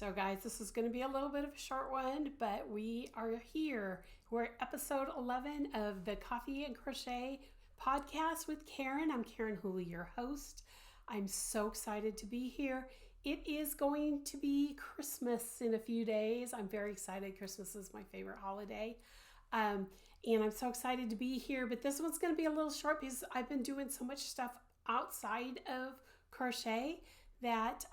So guys, this is going to be a little bit of a short one, but we are here. We're at episode 11 of the Coffee and Crochet podcast with Karen. I'm Karen Whooley, your host. I'm so excited to be here. It is going to be Christmas in a few days. I'm very excited. Christmas is my favorite holiday. And I'm so excited to be here, but this one's going to be a little short because I've been doing so much stuff outside of crochet that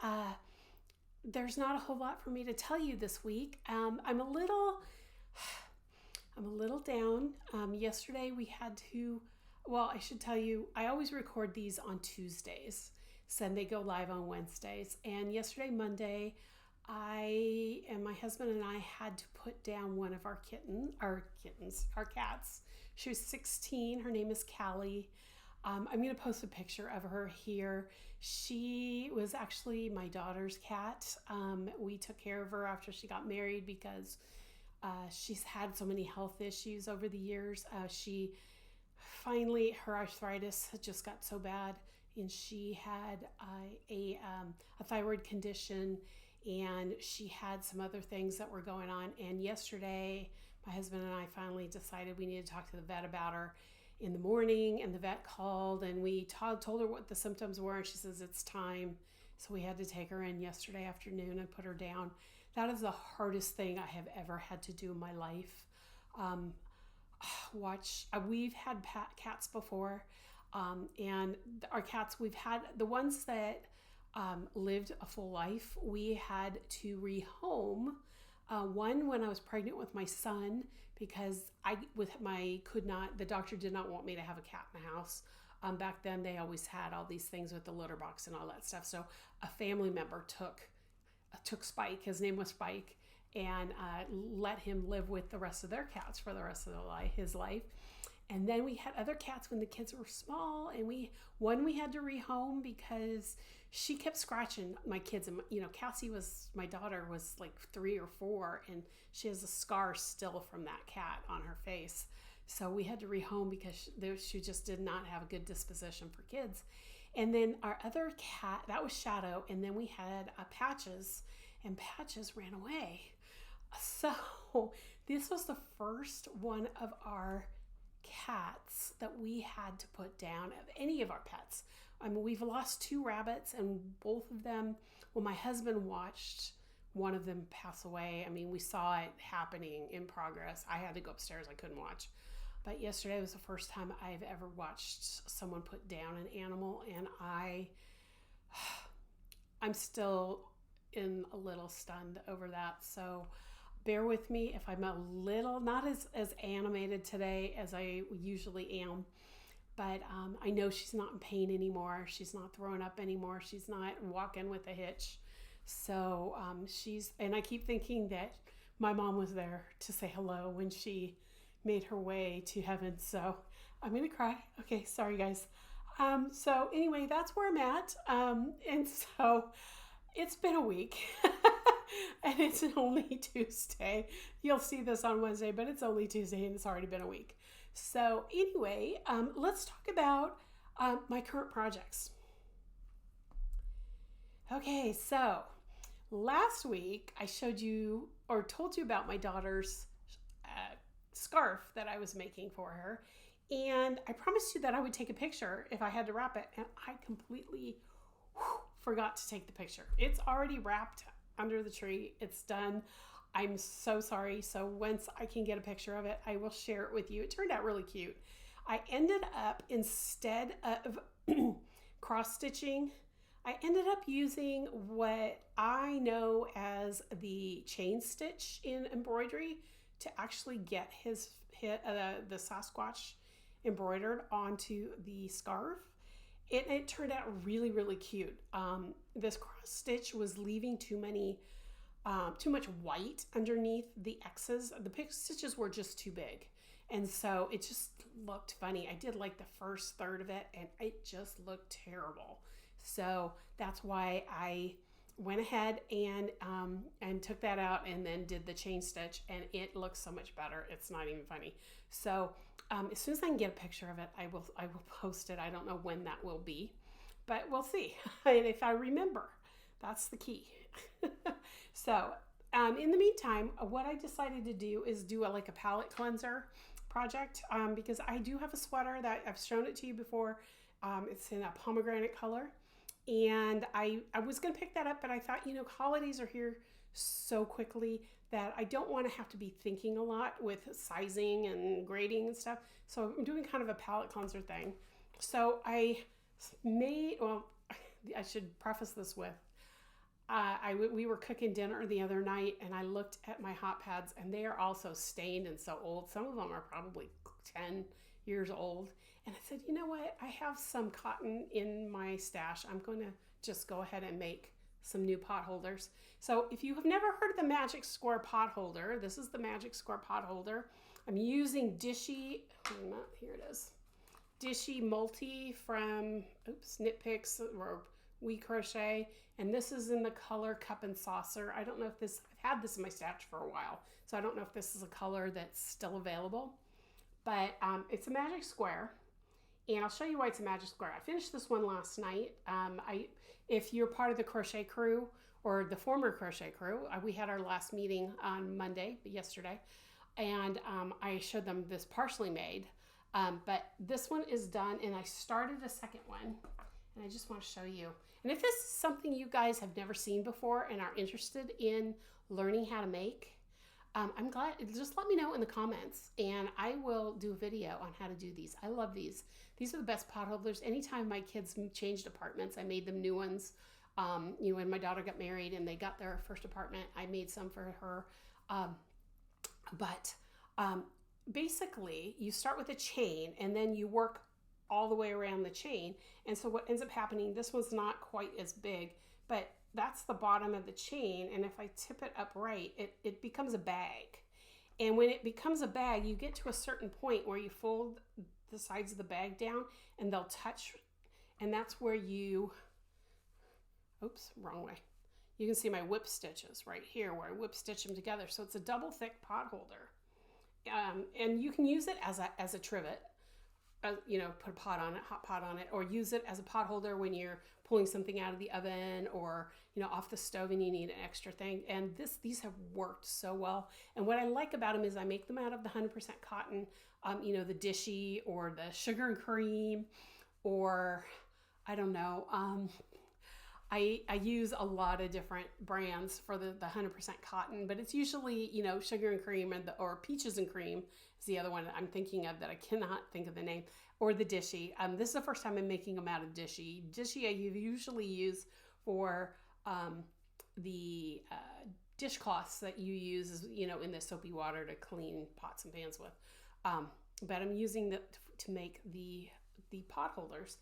there's not a whole lot for me to tell you this week. I'm a little down. Yesterday we had to, I should tell you, I always record these on Tuesdays, so they go live on Wednesdays. And yesterday, Monday, my husband and I had to put down one of our cats. She was 16. Her name is Callie. I'm going to post a picture of her here. She was actually my daughter's cat. We took care of her after she got married because she's had so many health issues over the years. She finally, her arthritis had just got so bad, and she had a thyroid condition, and she had some other things that were going on. And yesterday, my husband and I finally decided we needed to talk to the vet about her in the morning, and the vet called, and we told her what the symptoms were, and she says it's time. So we had to take her in yesterday afternoon and put her down. That is the hardest thing I have ever had to do in my life. We've had cats before, and our cats, we've had the ones that lived a full life. We had to rehome one when I was pregnant with my son, because the doctor did not want me to have a cat in the house. Back then they always had all these things with the litter box and all that stuff. So a family member took Spike, his name was Spike, and let him live with the rest of their cats for the rest of his life. And then we had other cats when the kids were small, and we had to rehome because she kept scratching my kids. And Cassie my daughter was like 3 or 4, and she has a scar still from that cat on her face. So we had to rehome because she just did not have a good disposition for kids. And then our other cat, that was Shadow, and then we had Patches, and Patches ran away. So this was the first one of our cats that we had to put down, of any of our pets. I mean, we've lost 2 rabbits, and both of them, my husband watched one of them pass away. I mean, we saw it happening in progress. I had to go upstairs. I couldn't watch. But yesterday was the first time I've ever watched someone put down an animal, and I'm still a little stunned over that. So bear with me if I'm a little, not as animated today as I usually am, but I know she's not in pain anymore. She's not throwing up anymore. She's not walking with a hitch. So and I keep thinking that my mom was there to say hello when she made her way to heaven. So I'm going to cry. Okay, sorry guys. So anyway, that's where I'm at. And so it's been a week. And it's only Tuesday. You'll see this on Wednesday, but it's only Tuesday and it's already been a week. So anyway, let's talk about my current projects. Okay, so last week I showed you or told you about my daughter's scarf that I was making for her. And I promised you that I would take a picture if I had to wrap it. And I completely forgot to take the picture. It's already wrapped under the tree. It's done. I'm so sorry. So once I can get a picture of it, I will share it with you. It turned out really cute. I ended up, instead of cross stitching, I ended up using what I know as the chain stitch in embroidery to actually get the Sasquatch embroidered onto the scarf. It turned out really, really cute. This cross stitch was leaving too much white underneath the X's. The stitches were just too big. And so it just looked funny. I did like the first third of it, and it just looked terrible. So that's why I went ahead and took that out and then did the chain stitch, and it looks so much better. It's not even funny. So as soon as I can get a picture of it, I will post it. I don't know when that will be, but we'll see. And if I remember, that's the key. So in the meantime, what I decided to do is do like a palette cleanser project because I do have a sweater that I've shown it to you before. It's in a pomegranate color, and I was going to pick that up, but I thought, you know, holidays are here so quickly that I don't want to have to be thinking a lot with sizing and grading and stuff. So I'm doing kind of a palette cleanser thing. So I made, well, I should preface this with, we were cooking dinner the other night, and I looked at my hot pads, and they are also stained and so old. Some of them are probably 10 years old. And I said, you know what? I have some cotton in my stash. I'm going to just go ahead and make some new pot holders. So if you have never heard of the Magic Square pot holder, this is the Magic Square pot holder. I'm using Dishy, here it is, Dishy Multi from Knit Picks or We Crochet, and this is in the color Cup and Saucer. I don't know if this, I've had this in my stash for a while, so I don't know if this is a color that's still available, but it's a Magic Square, and I'll show you why it's a Magic Square. I finished this one last night. If you're part of the crochet crew or the former crochet crew, we had our last meeting on Monday, yesterday, and I showed them this partially made, but this one is done, and I started a second one, and I just want to show you. And if this is something you guys have never seen before and are interested in learning how to make, I'm glad, just let me know in the comments, and I will do a video on how to do these. I love these. These are the best pot holders. Anytime my kids changed apartments, I made them new ones. You know, when my daughter got married and they got their first apartment, I made some for her. Basically, you start with a chain, and then you work all the way around the chain. And so what ends up happening, this one's not quite as big, but that's the bottom of the chain. And if I tip it up right, it becomes a bag. And when it becomes a bag, you get to a certain point where you fold the sides of the bag down and they'll touch. And that's where you, oops, wrong way. You can see my whip stitches right here where I whip stitch them together. So it's a double thick pot holder. And you can use it as a trivet. You know, put a pot on it, hot pot on it, or use it as a pot holder when you're pulling something out of the oven or, you know, off the stove and you need an extra thing. And these have worked so well. And what I like about them is I make them out of the 100% cotton, you know, the Dishy or the Sugar and Cream, or I don't know. I use a lot of different brands for the 100% cotton, but it's usually, you know, Sugar and Cream or Peaches and Cream is the other one I'm thinking of that I cannot think of the name, or the Dishy. This is the first time I'm making them out of Dishy. Dishy I usually use for the dishcloths that you use, you know, in the soapy water to clean pots and pans with. But I'm using to make the pot holders.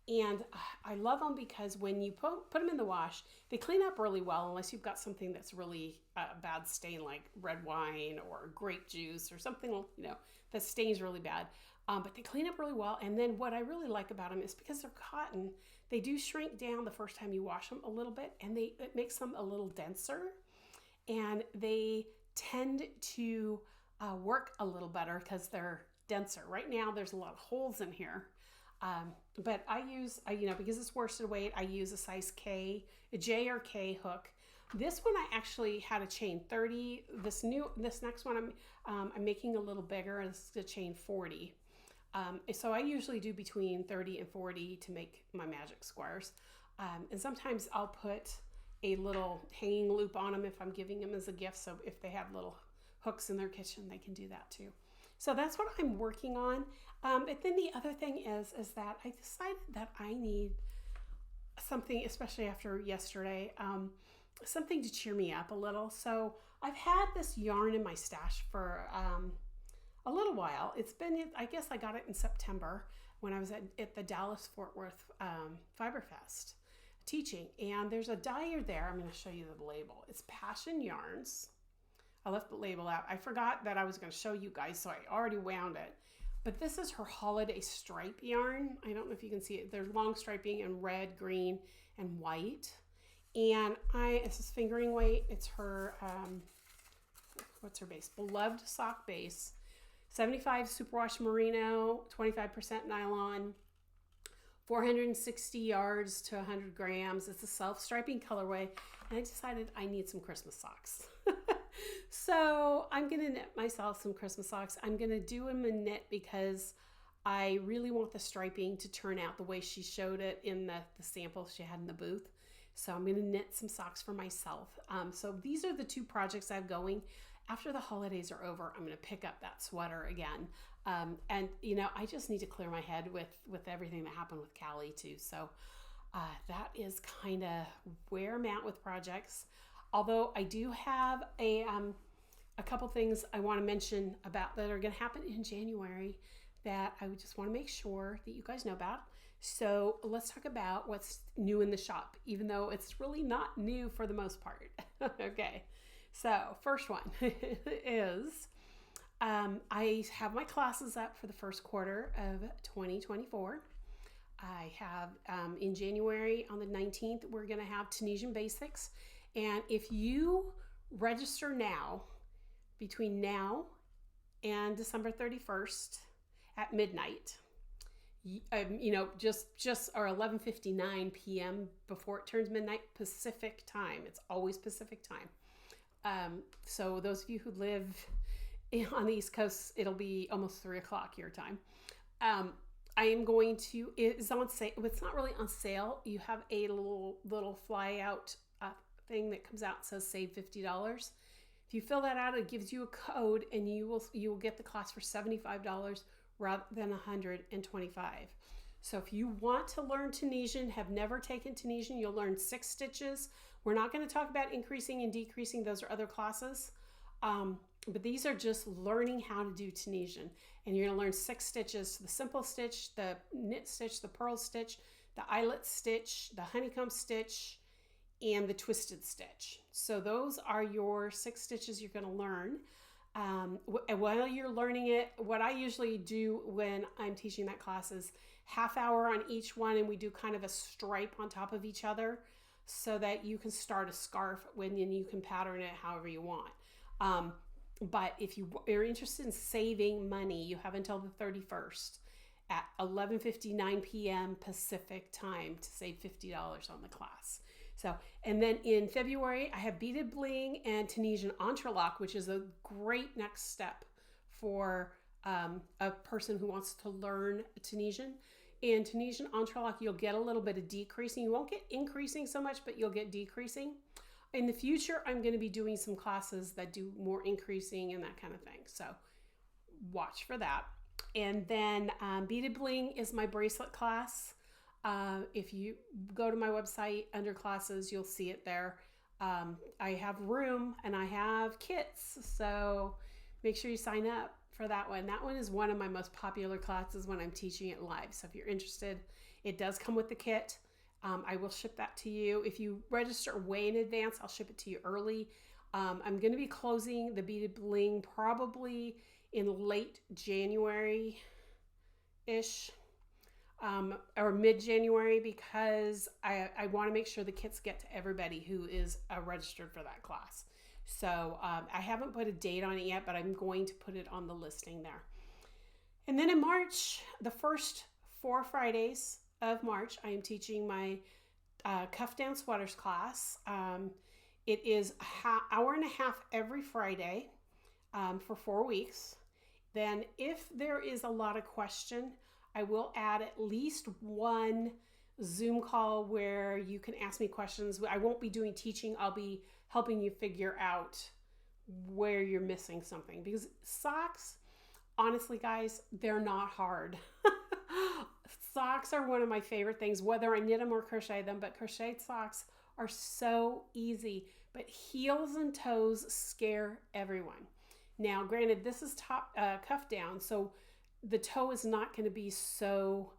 And I love them because when you put them in the wash, they clean up really well, unless you've got something that's really bad stain, like red wine or grape juice or something, you know, that stains really bad. But they clean up really well. And then what I really like about them is because they're cotton, they do shrink down the first time you wash them a little bit, and it makes them a little denser, and they tend to work a little better because they're denser. Right now, there's a lot of holes in here. But I use, you know, because it's worsted weight, I use a size K, a J or K hook. This one I actually had a chain 30. This next one I'm making a little bigger. This is a chain 40. So I usually do between 30 and 40 to make my magic squares. And sometimes I'll put a little hanging loop on them if I'm giving them as a gift. So if they have little hooks in their kitchen, they can do that too. So that's what I'm working on. But then the other thing is that I decided that I need something, especially after yesterday, something to cheer me up a little. So I've had this yarn in my stash for a little while. It's been, I guess I got it in September when I was at the Dallas Fort Worth Fiber Fest teaching. And there's a dyer there. I'm going to show you the label. It's Passion Yarns. I left the label out. I forgot that I was going to show you guys, so I already wound it. But this is her holiday stripe yarn. I don't know if you can see it. There's long striping in red, green, and white. And it's this fingering weight. It's her, what's her base? Beloved Sock Base. 75 superwash merino, 25% nylon, 460 yards to 100 grams. It's a self-striping colorway. and I decided I need some Christmas socks. So I'm going to knit myself some Christmas socks. I'm going to do them in knit because I really want the striping to turn out the way she showed it in the sample she had in the booth. So I'm going to knit some socks for myself. So these are the two projects I have going. After the holidays are over, I'm going to pick up that sweater again. And you know, I just need to clear my head with everything that happened with Callie too. So that is kind of where I'm at with projects. Although I do have a couple things I want to mention about that are going to happen in January that I would just want to make sure that you guys know about. So let's talk about what's new in the shop, even though it's really not new for the most part. Okay, so first one is I have my classes up for the first quarter of 2024. I have in January on the 19th, we're going to have Tunisian Basics. And if you register now, between now and December 31st at midnight, you know, just or 11:59 p.m. before it turns midnight Pacific time. It's always Pacific time. So those of you who live on the East Coast, it'll be almost 3 o'clock your time. I am going to, it's on sale. It's not really on sale. You have a little fly out thing that comes out and says save $50. If you fill that out, it gives you a code and you will get the class for $75 rather than $125. So if you want to learn Tunisian, have never taken Tunisian, you'll learn 6 stitches. We're not going to talk about increasing and decreasing. Those are other classes. But these are just learning how to do Tunisian. And you're going to learn 6 stitches: the simple stitch, the knit stitch, the purl stitch, the eyelet stitch, the honeycomb stitch, and the twisted stitch. So those are your 6 stitches you're going to learn. While you're learning it, what I usually do when I'm teaching that class is half hour on each one, and we do kind of a stripe on top of each other so that you can start a scarf when you can pattern it however you want. But if you are interested in saving money, you have until the 31st at 11:59 p.m. Pacific time to save $50 on the class. So, and then in February, I have beaded bling and Tunisian entrelac, which is a great next step for a person who wants to learn Tunisian. In Tunisian entrelac, you'll get a little bit of decreasing. You won't get increasing so much, but you'll get decreasing. In the future, I'm going to be doing some classes that do more increasing and that kind of thing. So watch for that. And then beaded bling is my bracelet class. If you go to my website under classes, you'll see it there. I have room and I have kits, so make sure you sign up for that one. That one is one of my most popular classes when I'm teaching it live. So if you're interested, it does come with the kit. I will ship that to you. If you register way in advance, I'll ship it to you early. I'm going to be closing the beaded bling probably in late January-ish. Or mid-January, because I want to make sure the kits get to everybody who is registered for that class. So I haven't put a date on it yet, but I'm going to put it on the listing there. And then in March, the first 4 Fridays of March, I am teaching my cuff down sweaters class. It is an hour and a half every Friday for 4 weeks. Then if there is a lot of question, I will add at least one Zoom call where you can ask me questions. I won't be doing teaching. I'll be helping you figure out where you're missing something. Because socks, honestly, guys, they're not hard. Socks are one of my favorite things, whether I knit them or crochet them. But crocheted socks are so easy. But heels and toes scare everyone. Now, granted, this is top cuff down, so the toe is not going to be so,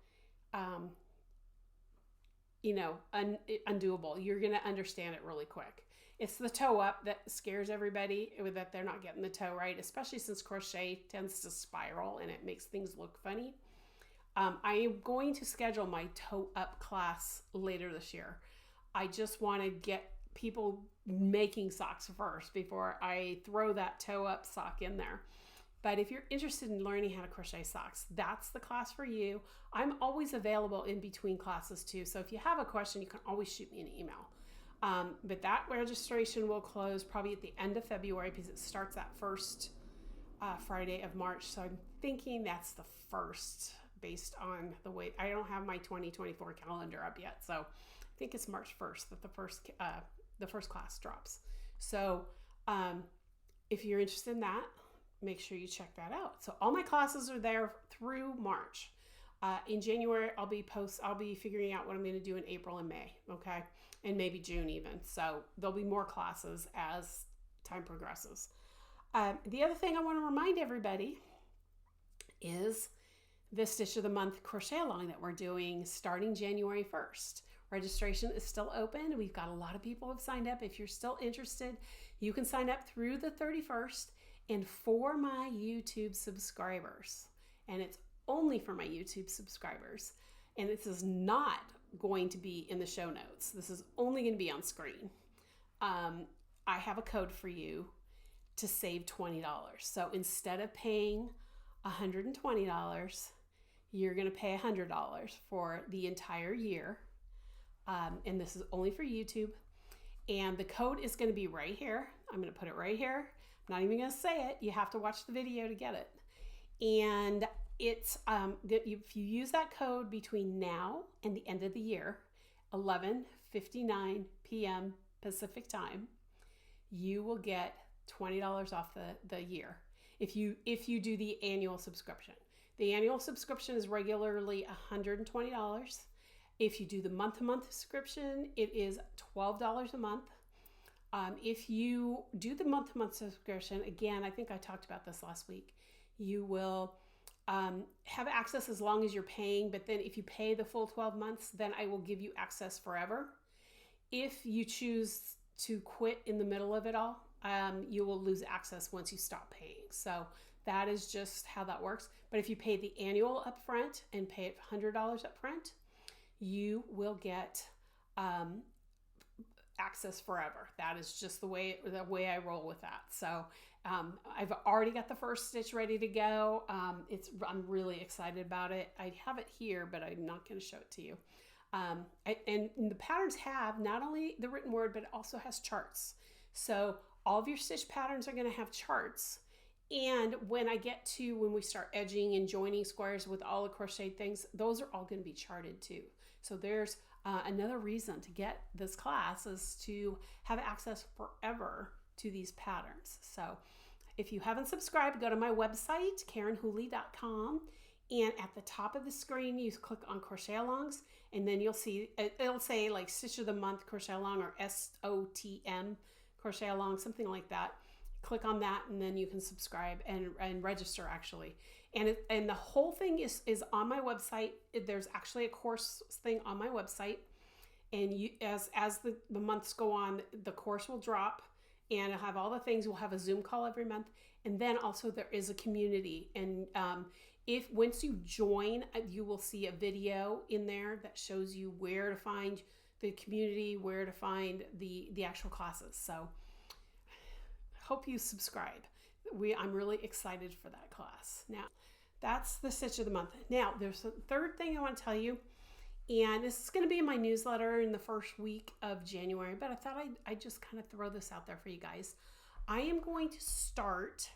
undoable. You're going to understand it really quick. It's the toe up that scares everybody, that they're not getting the toe right, especially since crochet tends to spiral and it makes things look funny. I am going to schedule my toe up class later this year. I just want to get people making socks first before I throw that toe up sock in there. But if you're interested in learning how to crochet socks, that's the class for you. I'm always available in between classes too. So if you have a question, you can always shoot me an email. But that registration will close probably at the end of February because it starts that first Friday of March. So I'm thinking that's the first, based on the way I don't have my 2024 calendar up yet. So I think it's March 1st that the first class drops. So if you're interested in that, make sure you check that out. So all my classes are there through March. In January, I'll be figuring out what I'm going to do in April and May, okay? And maybe June even. So there'll be more classes as time progresses. The other thing I want to remind everybody is the Stitch of the Month crochet along that we're doing starting January 1st. Registration is still open. We've got a lot of people who have signed up. If you're still interested, you can sign up through the 31st, and for my YouTube subscribers. And it's only for my YouTube subscribers. And this is not going to be in the show notes. This is only going to be on screen. I have a code for you to save $20. So instead of paying $120, you're going to pay $100 for the entire year. And this is only for YouTube. And the code is going to be right here. I'm going to put it right here. I'm not even going to say it. You have to watch the video to get it. And it's if you use that code between now and the end of the year, 11:59 p.m. Pacific time, you will get $20 off the year if you do the annual subscription. The annual subscription is regularly $120. If you do the month-to-month subscription, it is $12 a month. If you do the month-to-month subscription, again, I think I talked about this last week, you will have access as long as you're paying, but then if you pay the full 12 months, then I will give you access forever. If you choose to quit in the middle of it all, you will lose access once you stop paying. So that is just how that works. But if you pay the annual upfront and pay it $100 upfront, you will get access forever. That is just the way I roll with that. So I've already got the first stitch ready to go. I'm really excited about it. I have it here, but I'm not going to show it to you. And the patterns have not only the written word, but it also has charts. So all of your stitch patterns are going to have charts. And when we start edging and joining squares with all the crochet things, those are all going to be charted too. So there's another reason to get this class is to have access forever to these patterns. So if you haven't subscribed, go to my website, KarenWhooley.com, and at the top of the screen, you click on crochet alongs, and then you'll see, it'll say like Stitch of the Month crochet along or SOTM crochet along, something like that. Click on that, and then you can subscribe and register actually. And the whole thing is on my website. There's actually a course thing on my website, and as the months go on, the course will drop, and I'll have all the things. We'll have a Zoom call every month, and then also there is a community. And once you join, you will see a video in there that shows you where to find the community, where to find the actual classes. So hope you subscribe. I'm really excited for that class. Now, that's the Stitch of the Month. Now, there's a third thing I want to tell you, and this is going to be in my newsletter in the first week of January, but I thought I'd just kind of throw this out there for you guys. I am going to start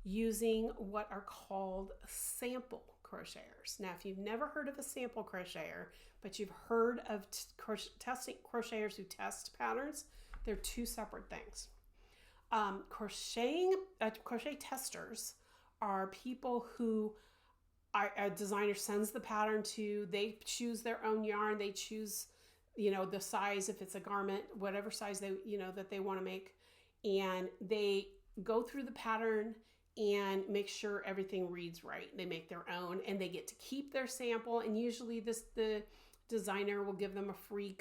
using what are called sample crocheters. Now, if you've never heard of a sample crocheter, but you've heard of crocheters who test patterns, they're two separate things. Crochet testers are people who a designer sends the pattern to. They choose their own yarn. They choose, the size, if it's a garment, whatever size that they want to make, and they go through the pattern and make sure everything reads right. They make their own, and they get to keep their sample. And usually, the designer will give them a free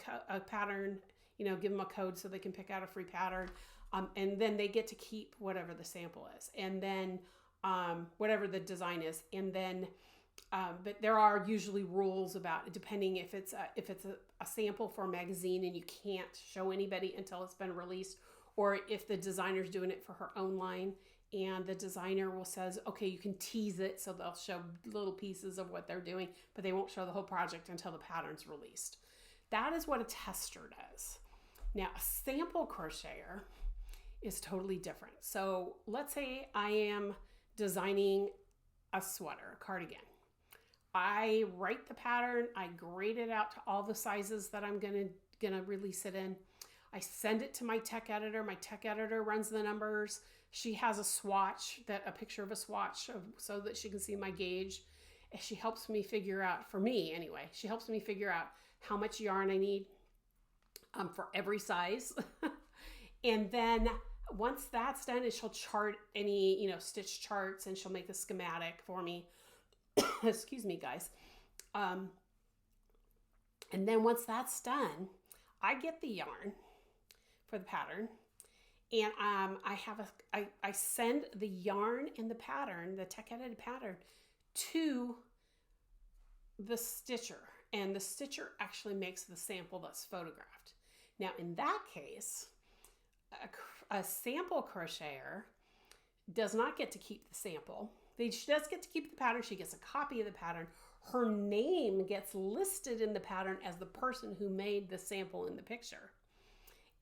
pattern. Give them a code so they can pick out a free pattern. And then they get to keep whatever the sample is, and then whatever the design is, and then but there are usually rules about it, depending if it's a sample for a magazine and you can't show anybody until it's been released, or if the designer's doing it for her own line and the designer says, okay, you can tease it, so they'll show little pieces of what they're doing, but they won't show the whole project until the pattern's released. That is what a tester does. Now, a sample crocheter is totally different. So let's say I am designing a sweater, a cardigan. I write the pattern, I grade it out to all the sizes that I'm gonna release it in. I send it to my tech editor. My tech editor runs the numbers. She has a swatch, a picture of a swatch so that she can see my gauge. And she helps me figure out, for me anyway, she helps me figure out how much yarn I need for every size. And then once that's done, she'll chart any, stitch charts, and she'll make the schematic for me. Excuse me, guys. And then once that's done, I get the yarn for the pattern, and I send the yarn and the pattern, the tech edited pattern, to the stitcher, and the stitcher actually makes the sample that's photographed. Now, in that case, a sample crocheter does not get to keep the sample. She does get to keep the pattern. She gets a copy of the pattern. Her name gets listed in the pattern as the person who made the sample in the picture.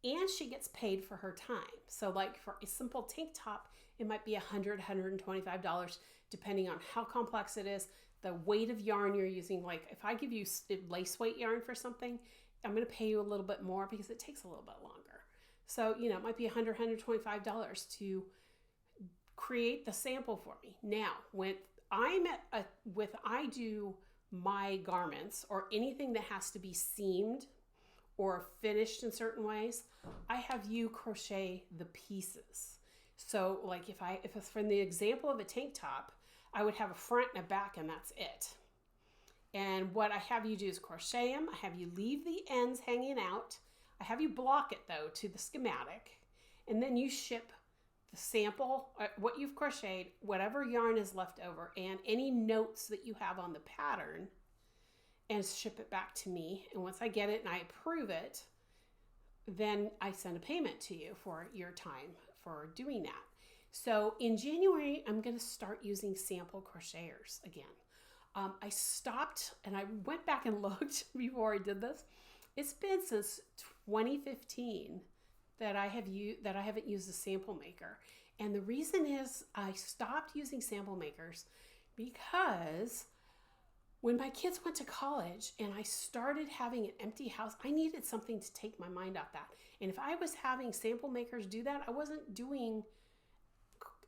And she gets paid for her time. So like for a simple tank top, it might be $100, $125, depending on how complex it is, the weight of yarn you're using. Like if I give you lace weight yarn for something, I'm going to pay you a little bit more because it takes a little bit longer. So, it might be $100, $125 to create the sample for me. Now, when I do my garments or anything that has to be seamed or finished in certain ways, I have you crochet the pieces. So like if it's from the example of a tank top, I would have a front and a back, and that's it. And what I have you do is crochet them. I have you leave the ends hanging out. I have you block it though to the schematic, and then you ship the sample, what you've crocheted, whatever yarn is left over, and any notes that you have on the pattern, and ship it back to me. And once I get it and I approve it, then I send a payment to you for your time for doing that. So in January, I'm going to start using sample crocheters again. I stopped and I went back and looked before I did this. It's been since 2015 that I haven't used a sample maker. And the reason is I stopped using sample makers because when my kids went to college and I started having an empty house, I needed something to take my mind off that. And if I was having sample makers do that, I wasn't doing,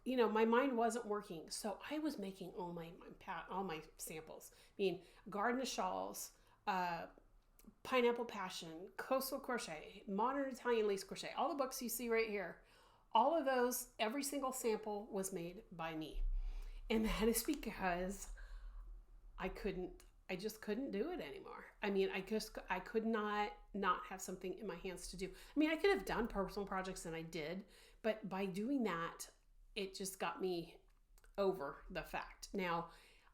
my mind wasn't working. So I was making all my samples. I mean, Garden Shawls, Pineapple Passion, Coastal Crochet, Modern Italian Lace Crochet, all the books you see right here, all of those, every single sample was made by me. And that is because I just couldn't do it anymore. I mean, I could not have something in my hands to do. I mean, I could have done personal projects, and I did, but by doing that, it just got me over the fact. Now,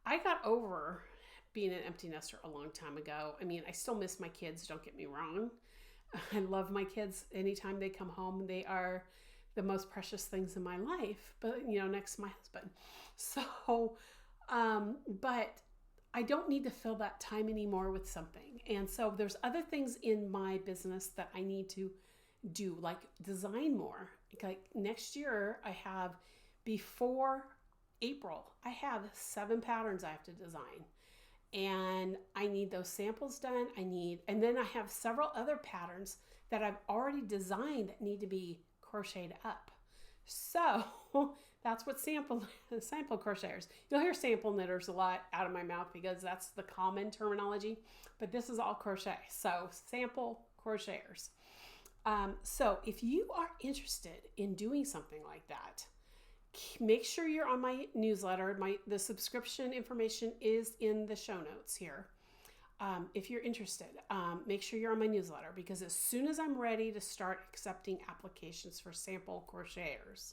I got over being an empty nester a long time ago. I mean, I still miss my kids, don't get me wrong. I love my kids. Anytime they come home, they are the most precious things in my life, but next to my husband. So, but I don't need to fill that time anymore with something. And so there's other things in my business that I need to do, like design more. Like next year, before April, I have 7 patterns I have to design. And I need those samples done. And then I have several other patterns that I've already designed that need to be crocheted up. So that's what sample crocheters. You'll hear sample knitters a lot out of my mouth because that's the common terminology, but this is all crochet. So sample crocheters. So if you are interested in doing something like that, make sure you're on my newsletter. The subscription information is in the show notes here. If you're interested, make sure you're on my newsletter, because as soon as I'm ready to start accepting applications for sample crocheters,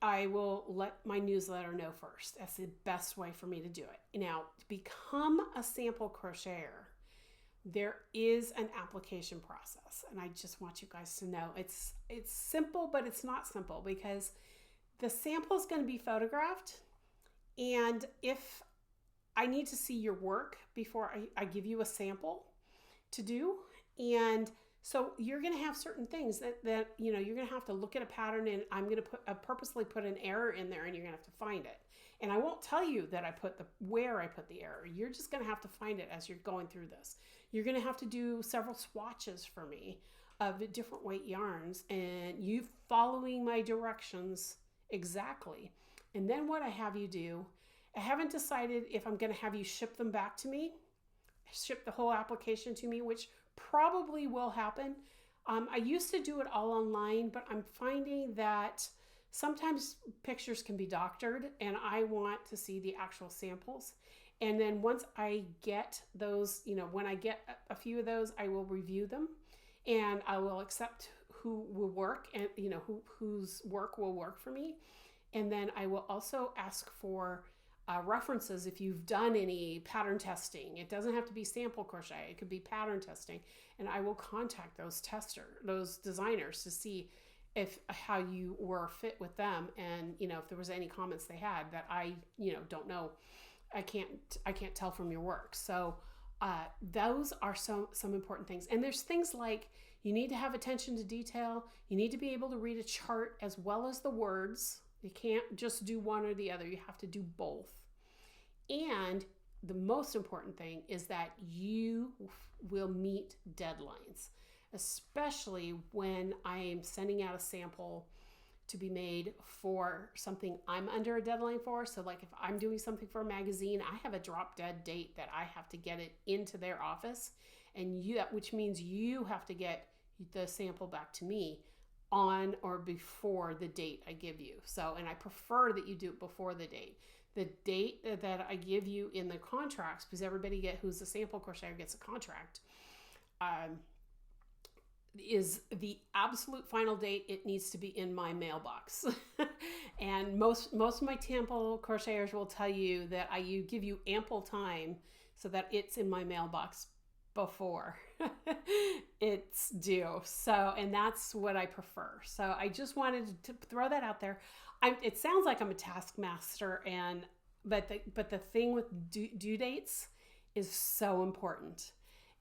I will let my newsletter know first. That's the best way for me to do it. Now, to become a sample crocheter, there is an application process, and I just want you guys to know it's simple, but it's not simple, because the sample is going to be photographed, and if I need to see your work before I give you a sample to do, And so you're going to have certain things that you're going to have to look at a pattern, and I'm going to purposely put an error in there, and you're going to have to find it. And I won't tell you that where I put the error. You're just going to have to find it as you're going through this. You're going to have to do several swatches for me of different weight yarns, and you following my directions exactly. And then what I have you do, I haven't decided if I'm going to have you ship them back to me, ship the whole application to me, which probably will happen. I used to do it all online, but I'm finding that sometimes pictures can be doctored, and I want to see the actual samples. And then once I get those, when I get a few of those, I will review them, and I will accept who will work and whose work will work for me. And then I will also ask for references if you've done any pattern testing. It doesn't have to be sample crochet. It could be pattern testing. And I will contact those designers to see how you were fit with them. And, if there was any comments they had that I, don't know, I can't tell from your work. So those are some important things. And there's things like you need to have attention to detail. You need to be able to read a chart as well as the words. You can't just do one or the other. You have to do both. And the most important thing is that you will meet deadlines, especially when I am sending out a sample to be made for something I'm under a deadline for. So like if I'm doing something for a magazine, I have a drop dead date that I have to get it into their office, and which means you have to get the sample back to me on or before the date I give you. So, and I prefer that you do it before the date. The date that I give you in the contracts, because everybody who's a sample crocheter gets a contract, is the absolute final date. It needs to be in my mailbox. And most of my sample crocheters will tell you that I give you ample time so that it's in my mailbox before it's due. So, and that's what I prefer. So I just wanted to throw that out there. It sounds like I'm a taskmaster, but the thing with due dates is so important.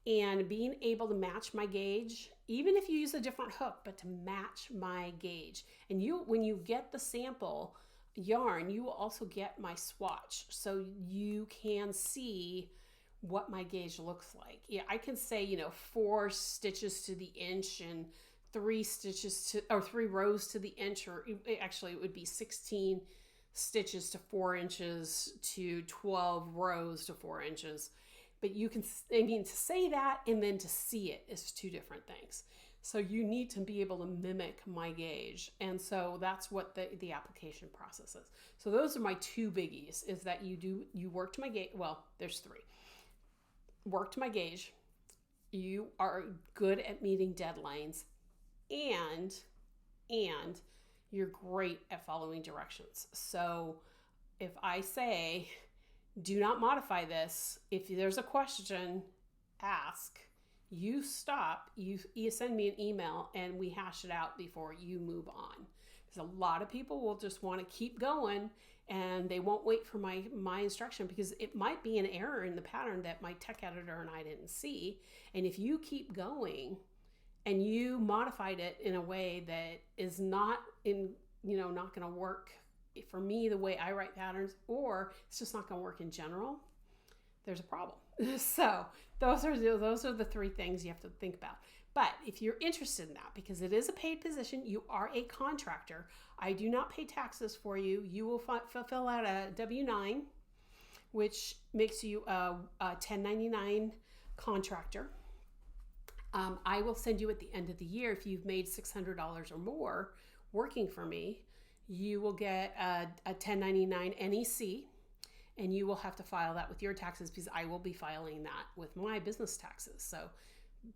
And being able to match my gauge, even if you use a different hook, but to match my gauge. And when you get the sample yarn, you will also get my swatch, so you can see what my gauge looks like. Yeah, I can say, 4 stitches to the inch and 3 rows to the inch, or actually it would be 16 stitches to 4 inches to 12 rows to 4 inches. But to say that and then to see it is 2 different things. So you need to be able to mimic my gauge. And so that's what the application process is. So those are my 2 biggies, is that you work to my gauge. Well, there's 3. Work to my gauge. You are good at meeting deadlines, and you're great at following directions. So if I say, do not modify this, if there's a question, ask, you stop, you send me an email, and we hash it out before you move on. Because a lot of people will just want to keep going, and they won't wait for my instruction, because it might be an error in the pattern that my tech editor and I didn't see. And if you keep going and you modified it in a way that is not not going to work for me the way I write patterns, or it's just not going to work in general, there's a problem. So those are the 3 things you have to think about. But if you're interested in that, because it is a paid position, you are a contractor. I do not pay taxes for you. You will fill out a W-9, which makes you a 1099 contractor. I will send you at the end of the year, if you've made $600 or more working for me, you will get a 1099 NEC, and you will have to file that with your taxes, because I will be filing that with my business taxes.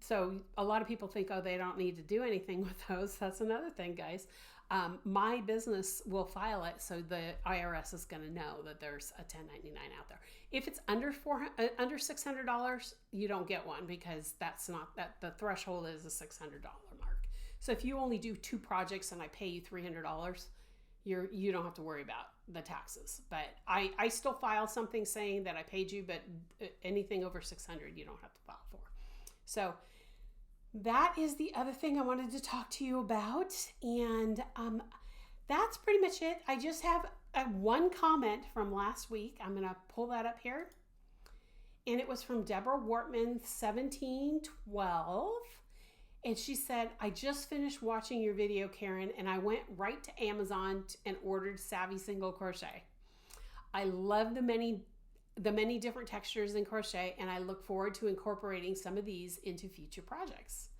So a lot of people think, oh, they don't need to do anything with those. That's another thing, guys. My business will file it, so the IRS is going to know that there's a 1099 out there. If it's under $600, you don't get one, because that's not that the threshold is a $600 mark. So if you only do 2 projects and I pay you $300, you don't have to worry about the taxes. But I still file something saying that I paid you, but anything over $600 you don't have to file for. So that is the other thing I wanted to talk to you about. And that's pretty much it. I just have one comment from last week. I'm going to pull that up here. And it was from Deborah Wortman, 1712. And she said, I just finished watching your video, Karen, and I went right to Amazon and ordered Savvy Single Crochet. I love the many different textures in crochet, and I look forward to incorporating some of these into future projects.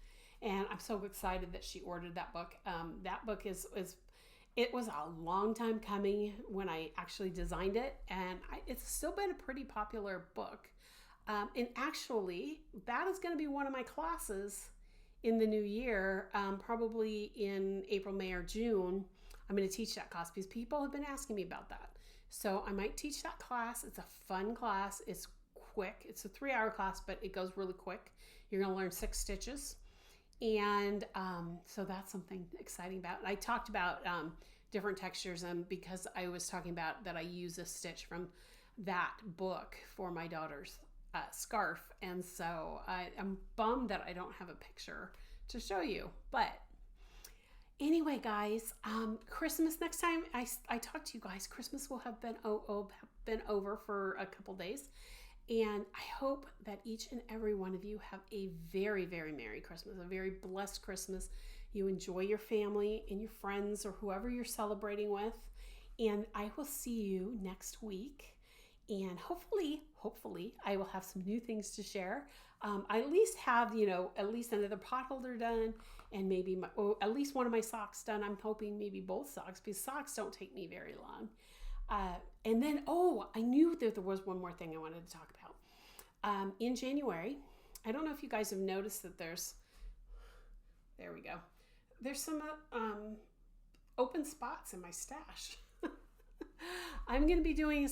And I'm so excited that she ordered that book. That book it was a long time coming when I actually designed it, and it's still been a pretty popular book. And actually, that is going to be one of my classes in the new year, probably in April, May, or June. I'm going to teach that class because people have been asking me about that. So I might teach that class. It's a fun class. It's quick. It's a 3-hour class, but it goes really quick. You're going to learn 6 stitches. And so that's something exciting about it. I talked about different textures, and because I was talking about that I use a stitch from that book for my daughter's scarf, and so I'm bummed that I don't have a picture to show you. But anyway, guys, Christmas, next time I talk to you guys, Christmas will have been over for a couple days, and I hope that each and every one of you have a very, very Merry Christmas, a very blessed Christmas. You enjoy your family and your friends or whoever you're celebrating with, and I will see you next week. And hopefully I will have some new things to share. I at least have, at least another pot holder done, and maybe at least one of my socks done. I'm hoping maybe both socks, because socks don't take me very long. And then, I knew that there was one more thing I wanted to talk about. In January, I don't know if you guys have noticed that there's some open spots in my stash. I'm going to be doing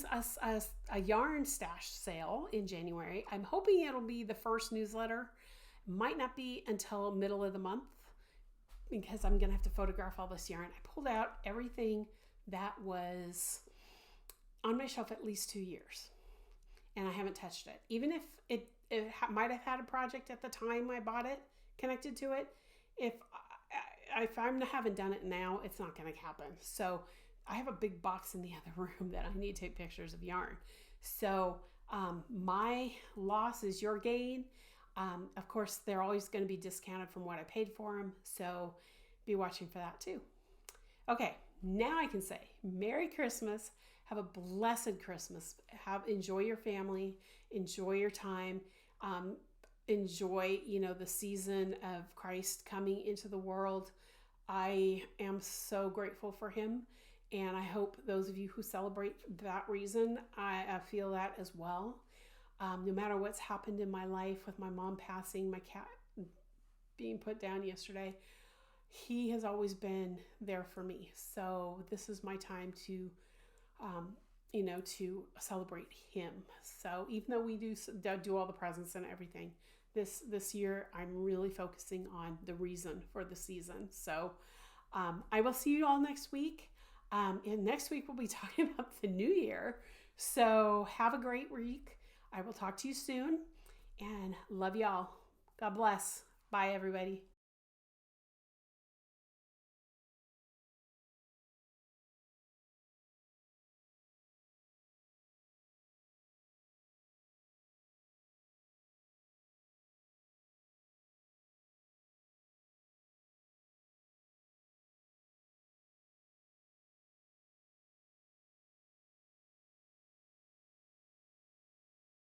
a yarn stash sale in January. I'm hoping it'll be the first newsletter. Might not be until middle of the month, because I'm going to have to photograph all this yarn. I pulled out everything that was on my shelf at least 2 years, and I haven't touched it. Even if it might have had a project at the time I bought it connected to it, if I haven't done it now, it's not going to happen. So I have a big box in the other room that I need to take pictures of yarn. So my loss is your gain. Of course, they're always going to be discounted from what I paid for them. So be watching for that too. Okay, now I can say Merry Christmas. Have a blessed Christmas. Enjoy your family. Enjoy your time. Enjoy, the season of Christ coming into the world. I am so grateful for him. And I hope those of you who celebrate for that reason, I feel that as well. No matter what's happened in my life, with my mom passing, my cat being put down yesterday, he has always been there for me. So this is my time to, to celebrate him. So even though we do all the presents and everything, this year I'm really focusing on the reason for the season. So I will see you all next week. And next week we'll be talking about the new year. So have a great week. I will talk to you soon, and love y'all. God bless. Bye, everybody.